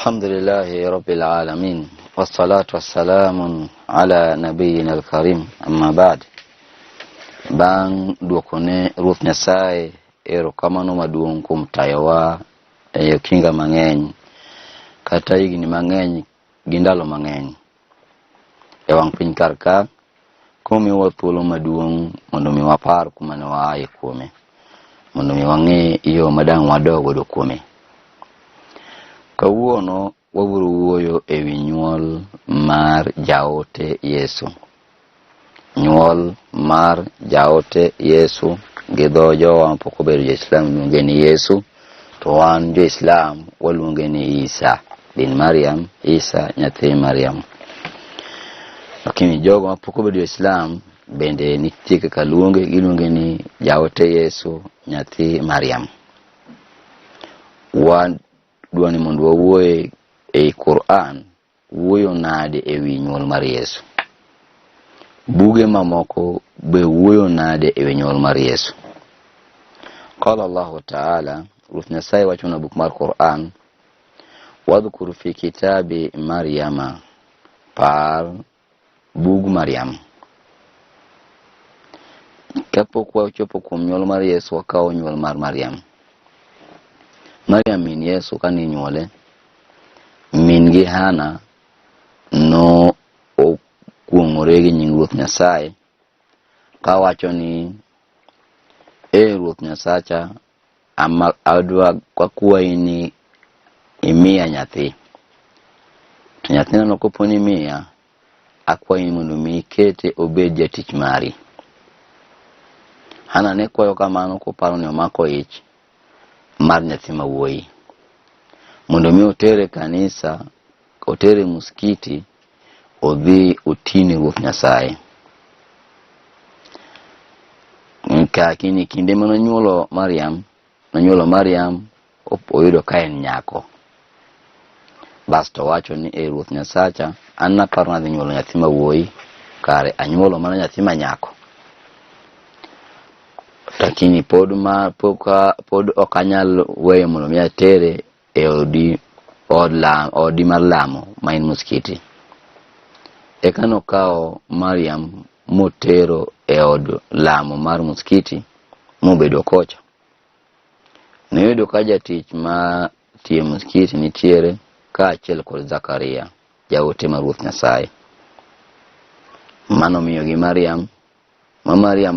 الحمد لله رب العالمين والصلاة والسلام على نبينا الكريم أما بعد بان دوكone ruth nyasaye erokamano maduong' kuom tayowa e kinga mang'eny kata higni mang'eny gi ndalo mang'eny e wang' piny kar ka komiwa thuolo maduong' mondo mi wapar kuma ne waaye kuome, mondo mi wang'e yo madang' wadogo kuome. Kawuono wabiro wuoyo e wi nyuol mar jaote Yesu. Nyuol mar jaote Yesu gi dho jowa mapok obedo jo-Islam luonge ni Yesu, to wan jo-Islam waluonge ni Isa bin Mariam, Isa nyathi Mariam. Lakini jogo mapok obedo jo-Islam bende nitie kaka giluonge ni jaote Yesu nyathi Mariam. Wan duani mondo wawuoye e Qur'an wuoyo nade e wi nyuol mar Yesu. Buge mamoko be wuoyo nade e wi nyuol mar Yesu. Qala Allah Ta'ala, Ruth Nyasaye wacho na buk mar Qur'an, wadhkur fi kitabi Maryama, par bug Maryam. Kapok wachopo kuom nyuol mar Yesu, wakawo nyuol mar Maryam. Maryam min Yesu kani nyuole, min gi Hana no okuong'ore gi nying Ruoth Nyasaye kawacho ni Ruoth Nyasacha adwa kwakuayi ni imiya nyathi. To nyathina no kopo ni miya, akwayi mondo mi ikete obed jatich mari. Hana ne kwayo kamano koparo ni omako ich mar nyathi mawuoyi, mondo mi otere kanisa, otere muskiti, odhi otini Ruoth Nyasaye. Kini kinde mano nyuolo Mariam oyudo ka en nyako. Basto wacho ni Ruoth Nyasacha, an naparo nadhi nyuolo nyathi mawuoyi, kare anyuolo mana nyathi manyako. Lakini pod okanyal weyo mondo mi atere e odi mar lamo ma en muskiti. Eka nokawo Mariam motero e od lamo mar muskiti mobedo kocha. Noyudo ka jatich ma tiye muskiti nitiere kaachiel kod Zakaria, jaote mar Ruoth Nyasaye. Mano miyo gi Mariam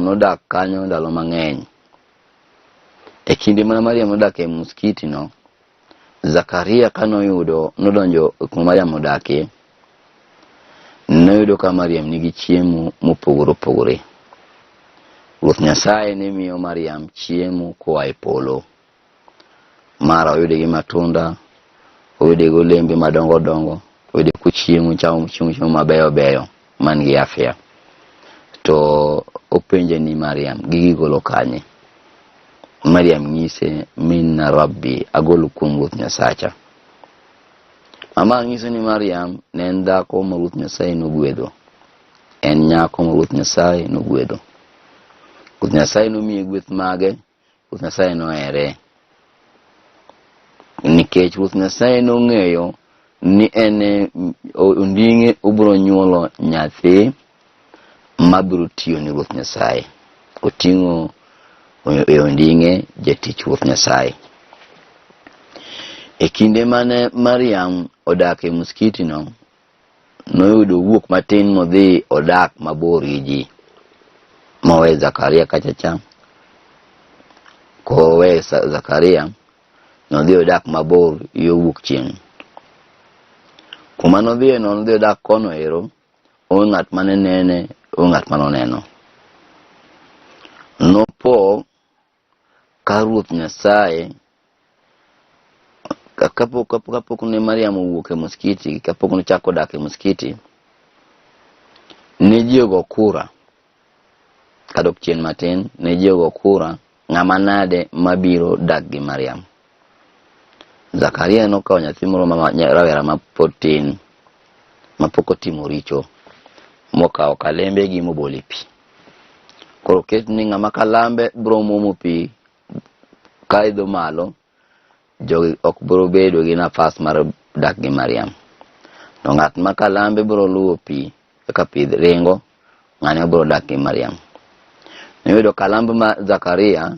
nodak kanyo ndalo mang'eny. E kinde mana Mariam nodak e muskiti no, Zakaria nodonjo kuma Mariam odakie, noyudo ka Mariam nigi chiemo mopogore opogore. Ruoth Nyasaye ne miyo Mariam chiemo koa e polo. Mara oyude gi matunda, oyude gi olembe madongo dongo, oyude kuchiemo chiemo mabeyo beyo man gi afya. To openje ni Mariam, gigi golo kanye? Mariam nyise, minna Rabbi, agolo kuom Ruoth Nyasacha. Mama nyise ni Mariam ne en dhako ma Ruoth Nyasaye nogwedho. En nyako ma Ruoth Nyasaye nogwedho. Ruoth Nyasaye nomiye gweth mage, Ruoth Nyasaye nohere. Nikech Ruoth Nyasaye nong'eyo ni onding'e obiro nyuolo nyathi mabiro tiyo ni Ruoth Nyasaye. Oting'o e onding'e jatich Ruoth Nyasaye. E kinde mane Mariam odak e muskiti no, noyudo wuok matin modhi odak mabor gi ji. Mowe Zakaria kachacha. Kowe Zakaria nodhi odak mabor yo wuok chieng'. Kuma nodhi odak kono ero, onge ng'at mane nene, onge ng'at manoneno. Nopo ka Ruoth Nyasaye kapok ne Mariam owuok e muskiti, kapok nochako dak e muskiti, ne ji ogo kura, kadok chien matin, ne ji ogo kura ng'ama nade mabiro dak gi Mariam. Zakaria nokawo nyathi moro rawera mapod tin, mapok otimo richo, mokawo kalembe gi mobole pi. Koro ket ni ng'ama kalambe biro muomo pi ka idho malo, jogi ok biro bedo gi nafas mar dak gi Mariam. To ng'at ma kalambe biro luwo pi kaka pi ringo, ng'ane biro dak gi Mariam. Niyudo kalamb ma Zakaria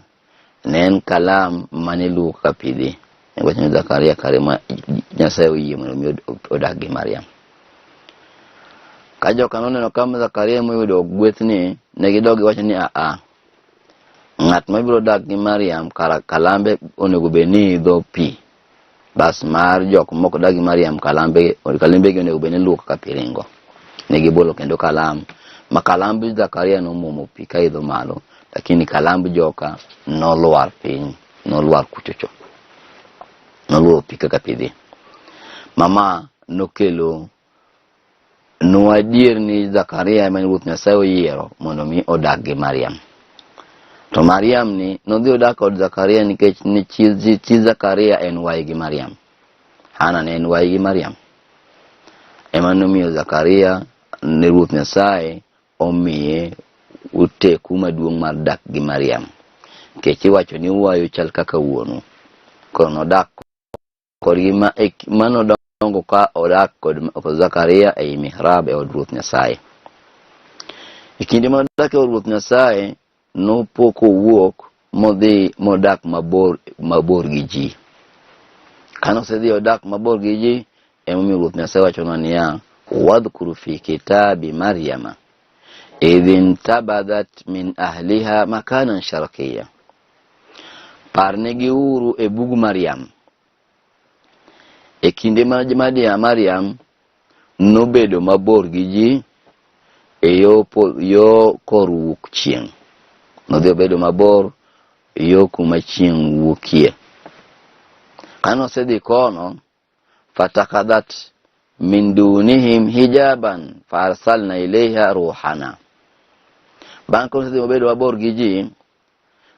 ne en kalam mane luwo kaka pi dhi. Wacho ni Zakaria kare ma Nyasaye oyie mondo mi odak gi Mariam. Ka joka noneno kama Zakaria moyudo gwethni, ne gidogi wacho ni ng'at ma biro dak gi Mariam kalambe onego bed ni idho pi. Bas mar jok moko dak gi Mariam kalambe gi onego bed ni luwo kaka pi ringo. Ne gibolo kendo kalam ma kalamb Zakaria nomuomo pi ka idho malo, lakini kalamb joka nolwar piny, nolwar kuchocho, noluwo pi kaka pi dhi. Mama nokelo adier ni Zakaria ema Ruoth Nyasaye oyiero mondo mi odak gi Mariam. To Mariam ni nodhi odak kod Zakaria nikech ni chi Zakaria en wai gi Mariam. Hana ne en wai gi Mariam. Ema nomiyo Zakaria ne Ruoth Nyasaye omiye uteku maduong' mar dak gi Mariam. Nikech iwacho ni wayo chal kaka wuonu. Koro nodak kodgi manodongo ka odak kod Zakaria ei mihrab e od Ruoth Nyasaye. E kinde ma odak e od Ruoth Nyasaye, nopoko wuok modhi modak mabor gi ji. Kanosedhi odak mabor gi ji, emomiyo Ruoth Nyasaye wacho niya, wadhkuru fi kitabi Maryama idhin tabadat min ahliha makanan sharqiyya. Parnegi uru e bug Mariam. E kinde ma Mariam nobedo mabor gi ji e yo korwuok chieng'. Nodhi obedo mabor yo kuma chieng' wuokie. Kanosedhi kono, fatakadat min dunihim hijaban farsalna ilayha ruhana. Bang' kanosedhi obedo mabor gi ji,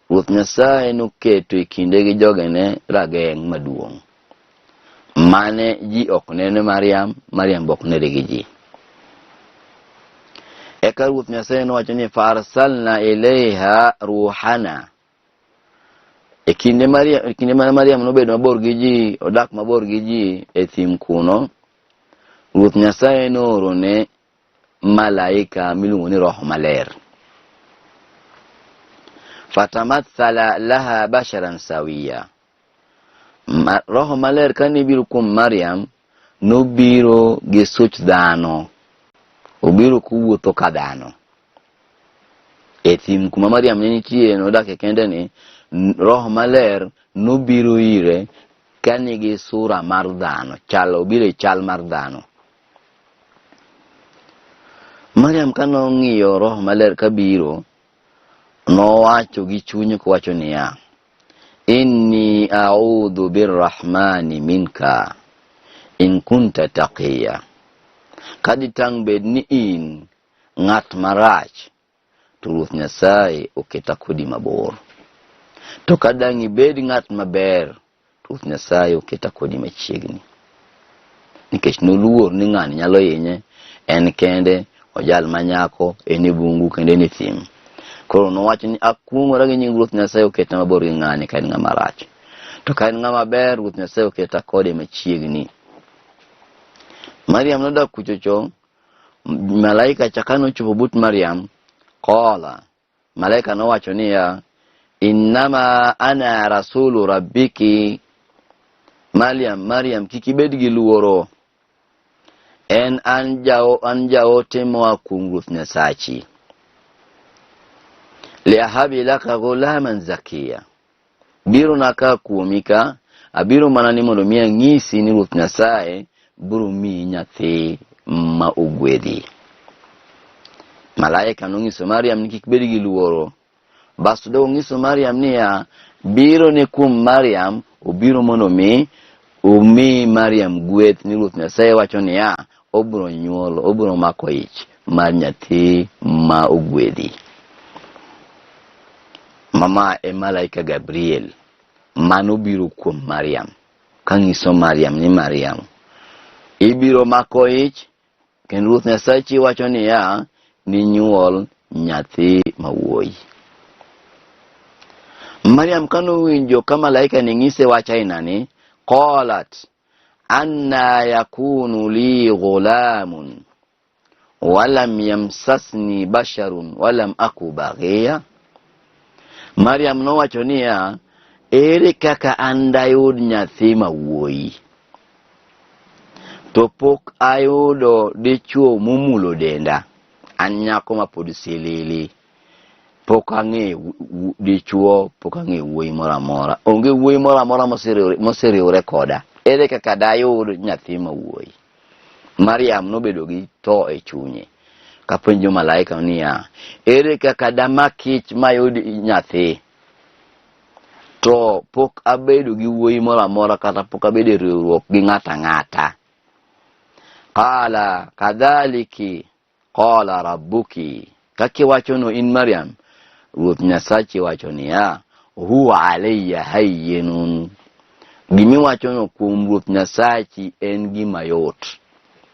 Ruoth Nyasaye noketo e kinde gi jogene rageng' maduong'. Mane ji ok nene Mariam be ok nene gi ji. Eka Ruoth Nyasaye nowacho ni farsalna ilayha ruhana. E kinde ma Mariam nobedo mabor gi ji, odak mabor gi ji e thim kuno, Ruoth Nyasaye nooro ne malaika miluongo ni Roho Maler. Fatamathala laha basharan sawiya. Roho Maler kane biro kuom Mariam, nobiro gi such dhano. Obiro kuwuotho ka dhano. E thim kuma Mariam ne nitie nodak e kende ni, Roho Maler nobiro ire kane gi sura mar dhano, obiro e chal mar dhano. Mariam kanong'iyo Roho Maler kabiro, nowacho gi chunye kowacho niya, inni a'udhu birrahmani minka in kunta taqiya. Kaditang bed ni in ng'at marach, to Ruoth Nyasaye oketa kodi mabor. To kadang ibed ng'at maber, Ruoth Nyasaye oketa kodi machiegni. Nikech noluor ni ng'ani nyalo hinye, en kende, ojal manyako, en e bungu kende ni thim. Koro nowacho ni akwong'ora gi nying Ruoth Nyasaye oketa mabor gi ng'ani ka en ng'ama rach. To ka en ng'ama ber, Ruoth Nyasaye oketa kode machiegni. Mariam nodak kuchocho, malaika chakano chopo but Mariam, qala, malaika nowacho niya, innama ana rasulu rabbiki. Mariam kikibed gi luoro, an jaote moa kuom Ruoth Nyasachi. Liahabi laka ghulaman zakiya. Biro naka kuomika, abiro mana ni mondo miya ng'isi ni Ruoth Nyasaye biro miyi nyathi ma ogwedhi. Malaika nong'iso Mariam ni kik bed gi luoro. Bas do ng'iso Mariam niya, biro ne kuom Mariam, obiro mondo mi Mariam gweth ni Ruoth Nyasaye wacho niya, obiro mako ich mar nyathi ma ogwedhi. Mama e malaika Gabriel mano biro kuom Mariam, kang'iso Mariam ni Mariam ibiro mako ich, kendo Ruoth Nyasaye wacho niya, ni nyuol nyathi mawuoyi. Mariam kanowinjo ka malaika ni ng'ise wacha inani, qalat anna yakunu li ghulamun walam yamsasni basharun walam aku baghiya. Maryam nowacho niya, ere kaka andayud nyathi mawuoyi to pok ayudo dichuo mumulo denda. An nyako mapod silili, pok ang'e dichuo, pok ang'e wuoyi moro amora. Onge wuoyi moro amora moseriwore koda. Ere kaka dayud nyathi mawuoyi? Maryam nobedo gi to e chunye, kapenjo malaika niya, ere kaka damakich mayud nyathi to pok abedo gi wuoyi moro amora, kata pok abedo e riwruok gi ng'ata ng'ata. Qala kadhaliki qala rabbuki. Kaki wachono in Maryam, Ruoth Nyasachi wacho niya, huwa alayya hayyinun. Gimi wachono kuom Ruoth Nyasachi en gima yot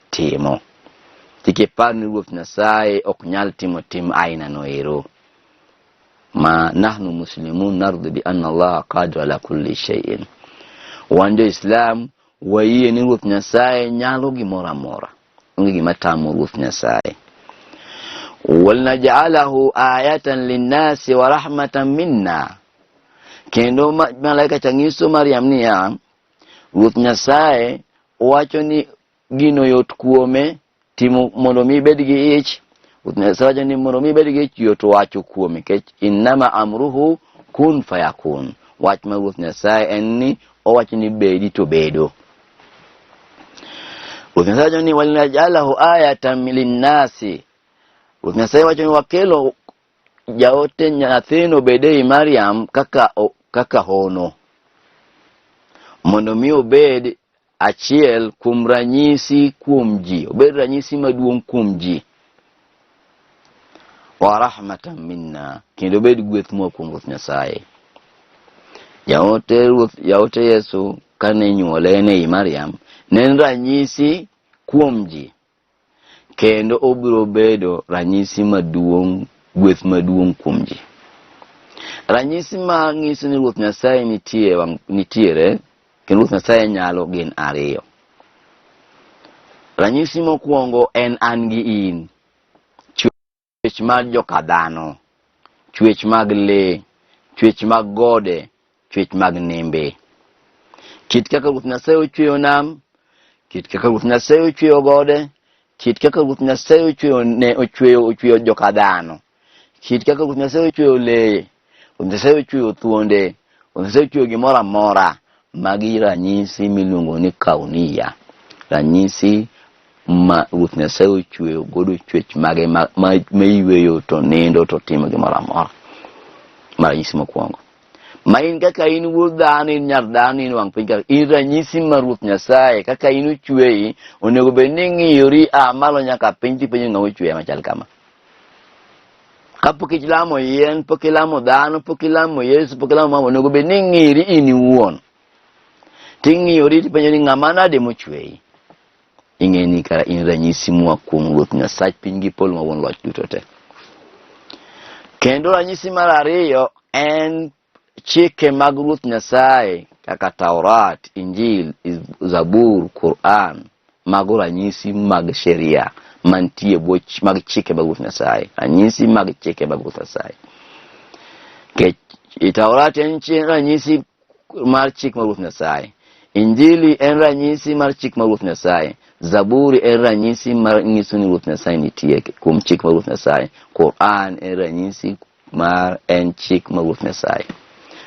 timo. Tikipar ni Ruoth Nyasaye ok nyal timo tim aina no ero. Ma nahnu muslimun nardu bi anna Allah qadir ala kulli shay'in. Wando Islam wayie ni Ruoth Nyasaye nyalo gimora mora. Onge gima tamo Ruoth Nyasaye. Walnaj'alahu ayatan linnasi wa rahmatan minna. Kendo malaika changiso Maryam niya, Ruoth Nyasaye wacho ni gino yot kuome timo mondo mi bed gi ich. Ruoth Nyasaye wacho ni mondo mi bed gi ich yot wacho kuome, kech innama amruhu kun fayakun. Wach ma Ruoth Nyasaye en ni owacho ni bedi to bedo. Ruoth Nyasaye wacho ni walnaj'alahu ayatan linnasi. Ruoth Nyasaye wacho ni wakelo jaote nyathino bede Maryam kaka hono, mondo mi obed achiel kuom ranyisi kuom ji, obed ranyisi maduong' kuom ji. Wa rahmatan minna, kendo obed gweth moa kuom Ruoth Nyasaye. Jaote Yesu kane nyuole ne Maryam nen ranyisi kuom ji, kendo obiro bedo ranyisi maduong', gweth maduong' kuom ji. Ranyisi ma ng'iso ni Ruoth Nyasaye nitiere, kendo Ruoth Nyasaye nyalo gin ariyo. Ranyisi mokwongo en an gi in, chwech mag joka dhano, chwech mag le, chwech mag gode, chwech mag nembe. Kit kaka Ruoth Nyasaye ochweyo nam, kit kaka Ruoth Nyasaye ochweyo gode, kit kaka Ruoth Nyasaye ochweyo joka dhano, kit kaka Ruoth Nyasaye ochweyo le, Ruoth Nyasaye ochweyo thuonde, Ruoth Nyasaye ochweyo gimoro amora. Magi ranyisi miluongo ni kauniya, ranyisi ma Ruoth Nyasaye ochweyo godo chwech mage ma yweyo to nindo to timo gimoro amora. Ma ranyisi mokwongo. Ma in kaka in wuod dhano, in nyar dhano, in wang' piny, in ranyisi ma Ruoth Nyasaye kaka in ochweyi, onego bed ni ng'iyori malo nyaka piny tipenjo ng'ama ochweya machal kama. Kapok ilamo yien, pok ilamo dhano, pok ilamo Yesu, pok ilamo mama, onego bed ni ng'iri in iwuon. Ting'iyori tipenjo ni ng'ama nade mochweyi. Ing'eni kara in ranyisi moa kuom Ruoth Nyasaye piny gi polo mawuon loch duto te. Kendo ranyisi mar ariyo en chike mag Ruoth Nyasaye kaka Taurat, Injil, Zabur, Quran. Mago ranyisi mag sheria mantie mag chike mag Ruoth Nyasaye, ranyisi mag chike mag Ruoth Nyasaye. Taurat en ranyisi mar chik mag Ruoth Nyasaye, Injili en ranyisi mar chik mag Ruoth Nyasaye, Zaburi en ranyisi mar nyiso ni Ruoth Nyasaye nitie kuom chik mag Ruoth Nyasaye, Quran en ranyisi mar en chik mag Ruoth Nyasaye.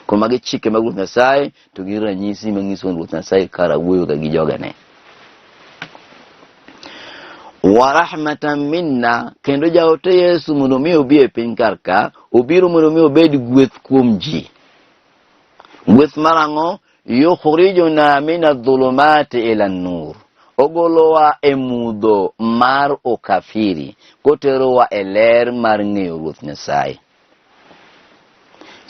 Kuom magi chike mag Ruoth Nyasaye to gi ranyisi manyiso ni Ruoth Nyasaye kara wuoyo gi jogene. Wa rahmatan minna, kendo jaote Yesu mondo mi obi e piny karka, obiro mondo mi obed gweth kuom ji. Gweth marang'o? Yukhrijuna min adh-dhulumati ila an-nur. Ogolowa e mudho mar okafiri, koterowa e ler mar ng'eyo Ruoth Nyasaye.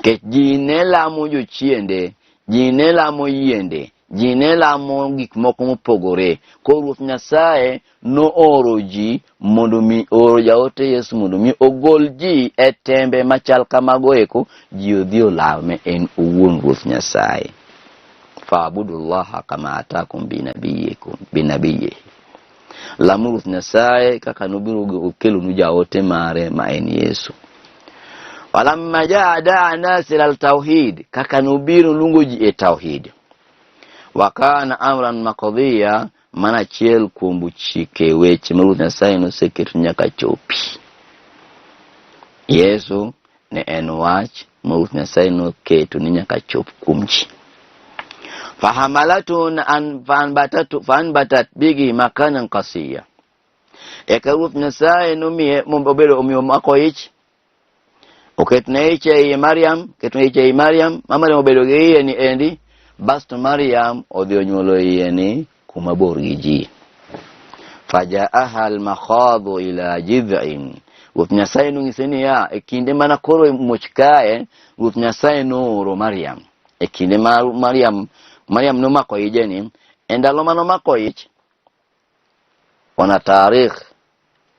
Kech ji ne lamo jochiende, ji ne lamo yiende, ji ne lamo gik moko mopogore. Ko Ruoth Nyasaye no oro ji mondo mi oro jaote Yesu mondo mi ogol ji e tembe machal kamago eko, ji odhi olame en owuon Ruoth Nyasaye. fa'budullaha kama atakum binabiyihi. Lamu Ruoth Nyasaye kaka nobiro kelo nu jaote mare ma en Yesu. Walamma jaa da'a nas ila al-tauhid, kaka nobiro lungo ji e tauhid. Wa kana amran maqdiya, mana chiel kuom chike weche ma Ruoth Nyasaye noseketo nyaka chopi. Yesu ne en wach ma Ruoth Nyasaye noketo ni nyaka chop kuom ji. Fahamalatun fanbatat bigi makanan qasiya. Eka Ruoth Nyasaye nomiye mobedo omiyo mako ich. Oketne ich ei Mariam, ma Mariam obedo gi iye ni endi, basto Mariam odhi onyuolo iye ni kuma bor gi ji. Fajaaha al-makhadhu ila jid'in. Ruoth Nyasaye nong'ise ni e kinde mana koro muoch kae, Ruoth Nyasaye nooro Mariam. E kinde ma Mariam nomako ije ni, endalo manomako ich, ona tarikh,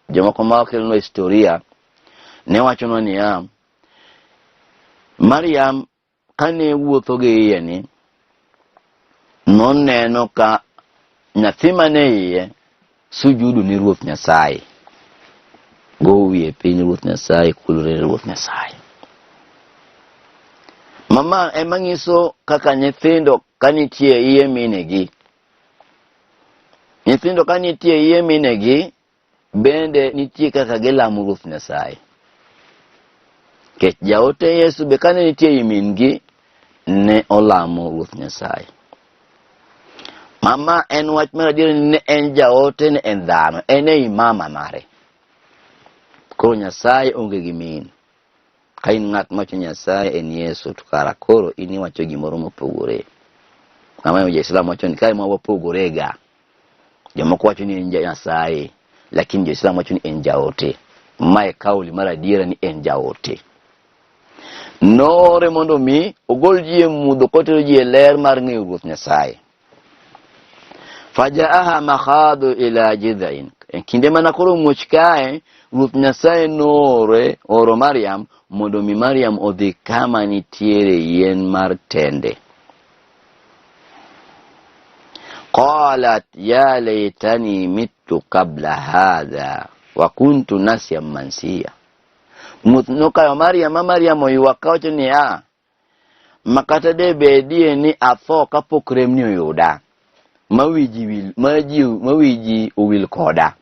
jomoko ma okelno historia, ne wachono ni Mariam kane wuotho gi iye ni, noneno ka nyathi mane iye sujudu ni Ruoth Nyasaye. Go wiye piny Ruoth Nyasaye, kulore Ruoth Nyasaye. Mama emangiso kaka nyithindo kanitie iye minegi. Nyithindo kanitie iye minegi, bende nitie kaka gilamo Ruoth Nyasaye. Kech jaote Yesu be kane nitie i mingi, ne olamo Ruoth Nyasaye. Mama en wach mar adier ni ne en jaote, ne en dhano, en ei mama mare. Koro Nyasaye onge gi min. Ka in ng'at macho Nyasaye en Yesu, to kara koro ini wacho gimoro mopogore. Kama Jo-Islam wacho ni kae mawapogore ga. Jomoko wacho ni en Nyasaye, lakini Jo-Islam wacho ni en jaote. Mae kauli mar adiera ni en jaote. Nore mondo mi ogol ji e mudho kotero ji e ler mar ng'eyo Ruoth Nyasaye. Fajaaha makhadhu ila jid'in. Kinde mana koro muoch kae, Ruoth Nyasaye oro Mariam mondo mi Mariam odhi kama nitiere yien mar tende. Qalat ya laytani mittu qabla hadha wa kuntu nasiyan mansiya. Nokayo Mariam oywak kawacho ni makata de bedie ni atho kapok remni oyuda. Mawiji owil koda.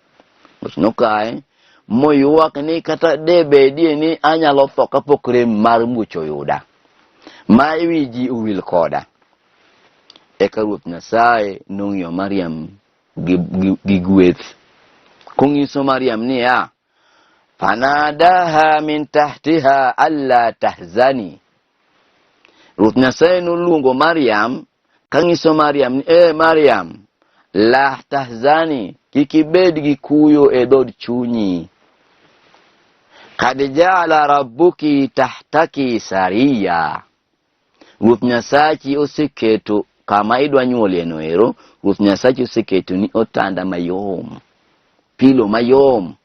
Nokaye moywak ni kata de bedie ni anyalo tho kapok rem mar muoch oyuda. Mawiji owil koda. Eka Ruoth Nyasaye nong'iyo Mariam gi gweth. Kong'iso Mariam ni fanadaha min tahtiha alla tahzani. Ruoth Nyasaye noluongo Mariam, kang'iso Mariam ni Mariam, la tahzani, kikibed gi kuyo e dhod chunyi. Kad ja'ala rabbuki tahtaki sariya. Ruoth Nyasaye oseketo kama idwa nyuolie no ero, Ruoth Nyasaye oseketo ni otanda mayom, pilo mayom.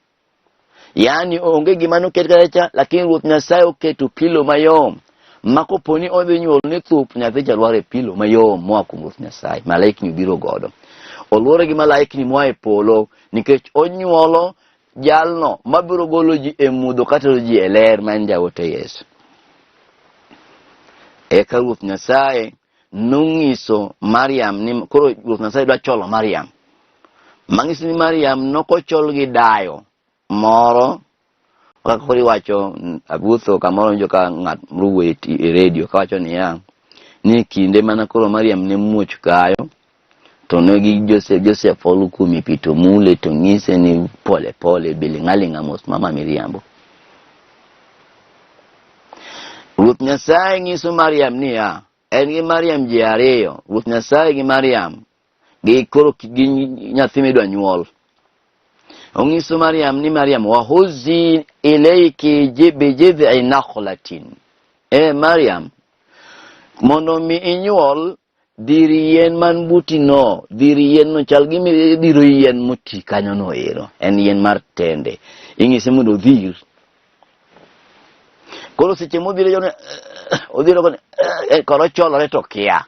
Yani onge gima noket kacha, lakini Ruoth Nyasaye oketo pilo mayom. Makoponi odhi nyuol ni thup, nyathi jalware pilo mayom moa kuom Ruoth Nyasaye. Malaikni biro godo. Oluore gi malaikni moa e polo, nikech onyuolo jalno mabiro golo ji e mudho katero ji e ler man jaote Yesu. Eka Ruoth Nyasaye nong'iso Mariam ni koro Ruoth Nyasaye dwa cholo Mariam. Mang'isi ni Mariam nokochol gi dayo moro, kaka kori wacho abutho kamoro njo ka ng'at mruwe e radio kawacho ni kinde mana koro Mariam ne muoch kayo, to negi Joseph olukumi pito mule to ng'ise ni pole pole biling'aling'a mos mama miriambo. Ruoth Nyasaye ng'iso Mariam ni en gi Mariam ji ariyo, Ruoth Nyasaye gi Mariam, gi koro gi nyathi midwa nyuol. Ong'iso Mariam ni Mariam, wahuzi ilayki bijid'i nakhlatin. Mariam, mondo mi inyuol diri yien man buti no, diri yien no chal gimi diro yien moti kanyo no ero, en yien mar tende. Ing'ise mondo dhir. Koro seche modhiro jone, odhiro kone, koro cholore to kia.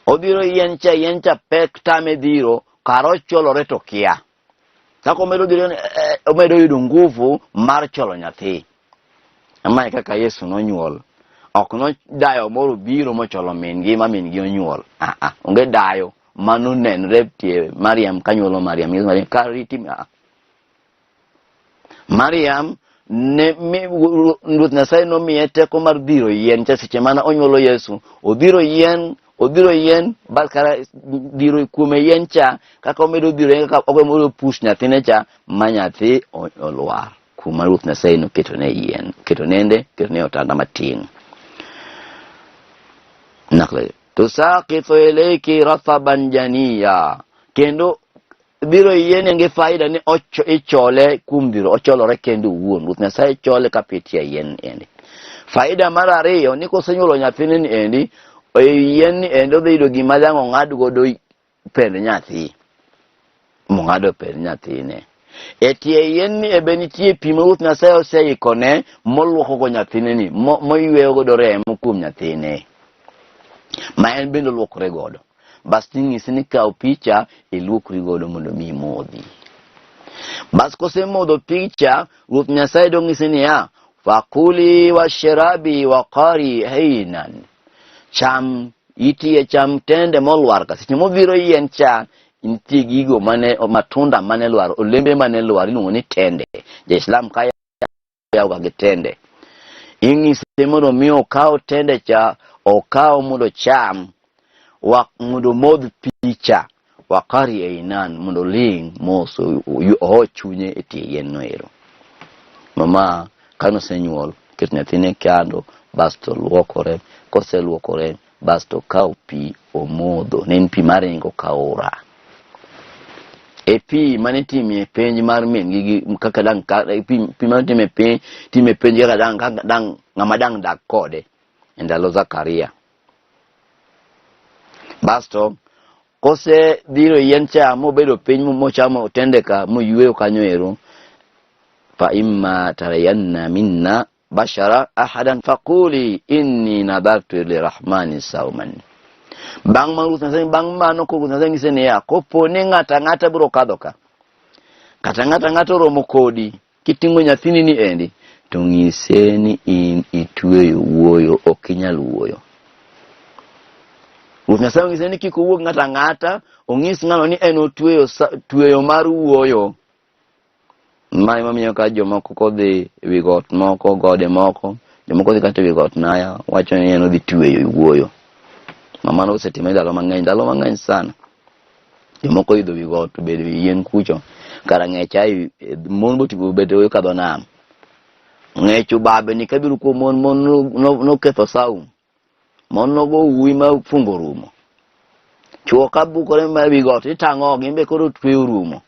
Odhiro yien cha pek tame dhiro, karo cholore to kia. Kako omedo yudo nguvu mar cholo nyathi. Amae kaka Yesu nonyuol. Ok no dayo moro biro mocholo min gi onyuol. Onge dayo mano nenre tie Mariam kanyuolo Mariam. Yesu Mariam kariti Mariam ne Ruoth Nyasaye nomiye teko mar dhiro yien cha seche mana onyuolo Yesu. Odhiro yien bakara dhiro kuome yien cha kaka omedo dhiro yien kaka omedo push nyathine cha ma nyathi olwar. Kuma Ruoth Nyasaye noketo ne yien, keto ne otanda matin. Nakle tusaqitu ilayki rathaban janiya. Kendo dhiro yien nge faida ni ichole kum dhiro ocholore kendo wuon. Ruoth Nyasaye chole kapitia yien endi. Faida mar ariyo ni kosenyuolo nyathine ni endi, yien ni endi odhiyudo gima dhano ng'ad godo pend nyathi. Mong'ado pend nyathine. Etie yien ni ebe nitie pi ma Ruoth Nyasaye oseikone moluoko go nyathine ni, moyweyo godo remo kuom nyathine. Ma en bende luokre godo. Bas ting'isi ni kaw picha iluokri godo mondo mi modhi. Bas kose modho picha, Ruoth Nyasaye dong'isi ni fakuli wa sharabi wa qari heinan. Cham itie cham tende molwar ka. Seche modhiro yien cha nitie gigo matunda mane lwar, olembe mane lwar iluongo ni tende. Ja-Islam kaya yaw gi tende. Ing'ise mondo mi okaw tende cha, okaw mondo cham, mondo modh picha, wakari einan mondo ling moso chunye e tie yien no ero. Mama kano senyuol ket nyathine kando basto luokore, kose luokore basto kaw pi omodho, nen pi maringo kaora. E pi mane timie penj mar min gi kaka dang pi mane time penj kaka dang ng'ama dang dak kode endalo Zakaria. Basto kose dhiro yien cha mobedo piny mochamo tende ka moyweyo kanyo ero, fa imma tarayanna minna bashara ahadan faquli inni nadartu lirahmani sawman. Bang mano ko Ruoth Nyasaye ng'ise niya, kopo ni ng'ata biro kadho ka, kata ng'ata romo kodi kiting'o nyathini ni endi, to ng'ise ni in itweyo wuoyo, ok inyal wuoyo. Ruoth Nyasaye ong'ise ni kik owuog ng'ata, ong'is ng'ano ni en otweyo mar wuoyo. Mae mamiyo ka jomoko kodhi wi got moko, gode moko, jomoko dhi kata wi got naya, wacho ni en odhi tweyo wuoyo. Mamano osetime ndalo mang'eny sana. Jomoko idho wi got, bedo wi yien kucho, kara ng'ech ai mon botibo bedo kadho nam. Ng'echo babe ni kabiru ko mon no ketho saum. Mon no go uwi ma fungo rumo. Chuo kabukore ma wi got itang'o gimbe koro tweyo rumo.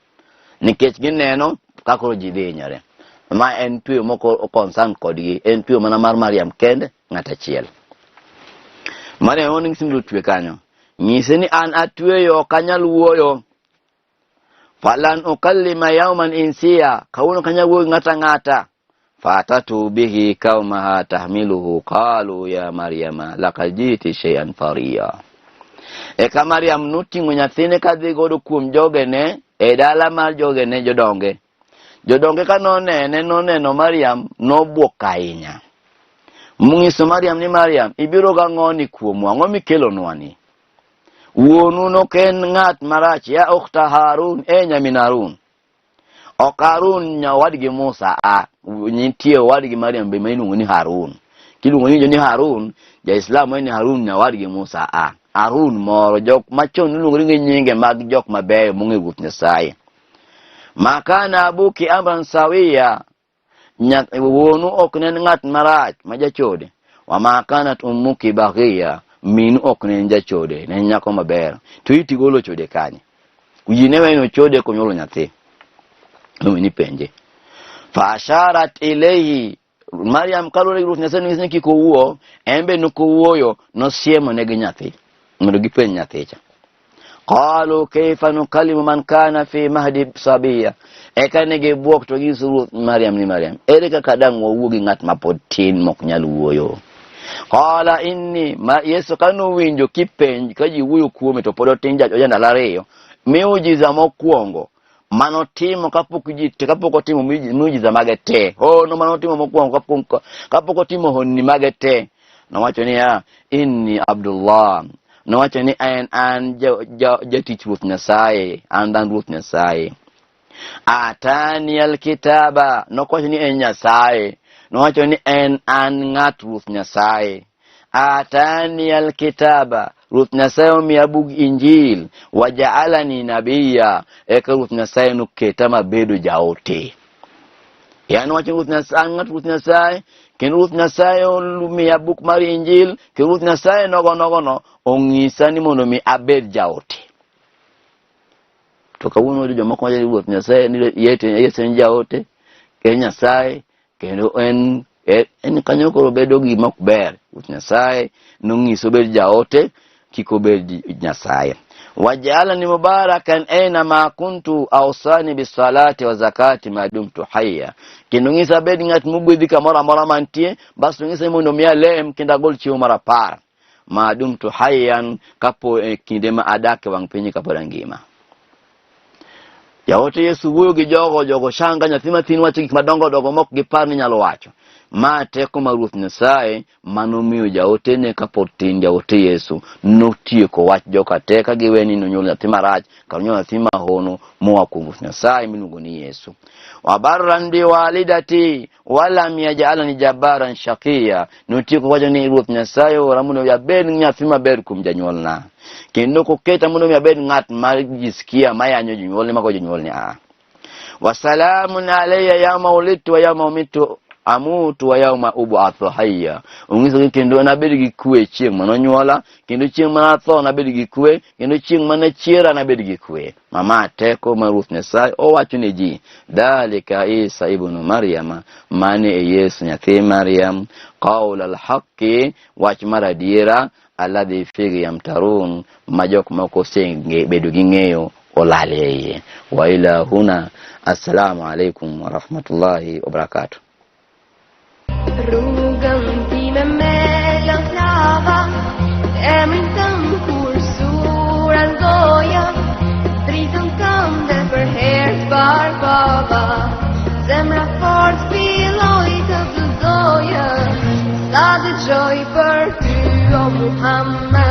Nikech gineno kakoro ji dhi hinyore. Ma en tweyo moko concern kodgi, en tweyo mana mar Mariam kende ng'ata achiel. Mariam oning simdo twe kanyo. Nyise ni an atweyo kanyal wuoyo. Falan ukallima yawman insiya, kawuono kanyal wuoyo ng'ata. Fatatu bihi qaumaha tahmiluhu qalu ya Maryama laqad jiti shay'an fariya. Eka Mariam noting'o nyathine kadhi godo kuom jogene e dala mar jogene jodonge. Jodonge ka noneno Mariam nobuok ahinya. Mung'iso Mariam ni, Mariam ibiro ga ng'oni kuomwa, ang'o mikelonwa ni? Wuonu noken ng'at marach, ya ukhta Harun, nyamin Harun. Ok Harun nyawadgi Musa, nitie owadgi Mariam be mainuongo ni Harun. Kiluongo ni Harun, ja-Islam ni Harun nyawadgi Musa, Harun moro, jok machon iluongo ni nyinge mag jok mabeyo mong'e Ruoth Nyasaye. Makana abuki amran sawiya, wuonu ok nen ng'at marach ma jachode. Wa makanat ummuki baghiya, minu ok nen jachode, nen nyako maber. To iti golo chode kanye. Kujine weno chode konyolo nyathi. Lumini penje. Fa asharat ilayhi, Mariam kalore Ruoth Nyasaye ni kiko wuo, embe nuko wuoyo no siemo ne gi nyathi. Mondo gipenj nyathi cha. Qalu kayfa nukallimu man kana fi mahdi sabiya. Eka nege buok to gisu Mariam ni Mariam. Ere kaka dang wawuo gi ng'at mapod tin mok nyal wuoyo. Qala inni ma Yesu kanu winjo kipenj ka ji wuyo kuome to pod otin jajwa ndalo ariyo. Miujiza mokwongo manotimo kapok otimo miujiza mage te. No manotimo mokwongo kapok otimo honni mage te. Nowacho niya, inni Abdullah. Nowacho ni an jatich Ruoth Nyasaye, an Ruoth Nyasaye. Atani alkitaba. Nowacho ni en Nyasaye. Nowacho ni an ng'at Ruoth Nyasaye. Atani alkitaba. Ruoth Nyasaye omiya bug Injil. Waja'alani nabiyya. Eka Ruoth Nyasaye noketa mabedo jaote. Yani wacho Ruoth Nyasaye, ng'at Ruoth Nyasaye, kendo Ruoth Nyasaye omiya buk mar Injil, kendo Ruoth Nyasaye nogo ong'isa ni mondo mi abed jaote. To kawuono jomoko wacho Ruoth Nyasaye ni Yesu en jaote, en Nyasaye, kendo en kanyo koro bedo gima ok ber. Ruoth Nyasaye nong'iso bed jaote, kik obed Nyasaye. Waj'alani mubarakan aina ma kuntu awsani bisalati wa zakati ma dumtu hayya. Kendo ng'isa bed ng'at mobudhi kamoro amora mantie, bas ng'isa mondo mi alem kendo agol chiwo mar 10 ma dumtu hayyan kapo kinde ma adake wang' piny kapod angima. Jaote Yesu wuoyo gi jogo shanga nyathi mathin wacho gik madongo mok gipar ni nyalo wacho. Ma teko mar Ruoth Nyasaye manomiyo jaote ne kapod tin. Jaote Yesu notieko wach joka teka giweni nonyuol nyathi marach kar nyuol nyathi mahono moa kuom Ruoth Nyasaye miluongo ni Yesu. Wabarran bi walidati walam yaj'alani jabbaran shaqiya. Notieko wacho ni Ruoth Nyasaye ora mondo yabed nyathi maber kuom janyuolna, kendo koketa mondo yabed ng'at ma jisikia mayanyo jonyuolne mago jonyuolne. Wasalamun alayya yawma wulidtu wa yawma umitu amutu wa yawma ub'athu hayya. Ong'iso kendo nabed gi kwe chieng' manonyuola, kendo chieng' manatho nabed gi kwe, kendo chieng' manachiera nabed gi kwe. Mama teko mar Ruoth Nyasaye owacho ne ji, dalika Isa ibn Maryam, mane Yesu nyathi Maryam, qawl al-haqqi, wach mar adiera, alladhi fihi yamtarun, ma jok moko bedo gi ng'eyo olale iye. Wa ila huna, assalamu alaikum wa rahmatullahi wa barakatuh. Rogen timmen mellan slava, min tankor solen goja, driten tande för helt barbava, semra fort spel och i dubbeldoja, stadig joy för du och Muhammed.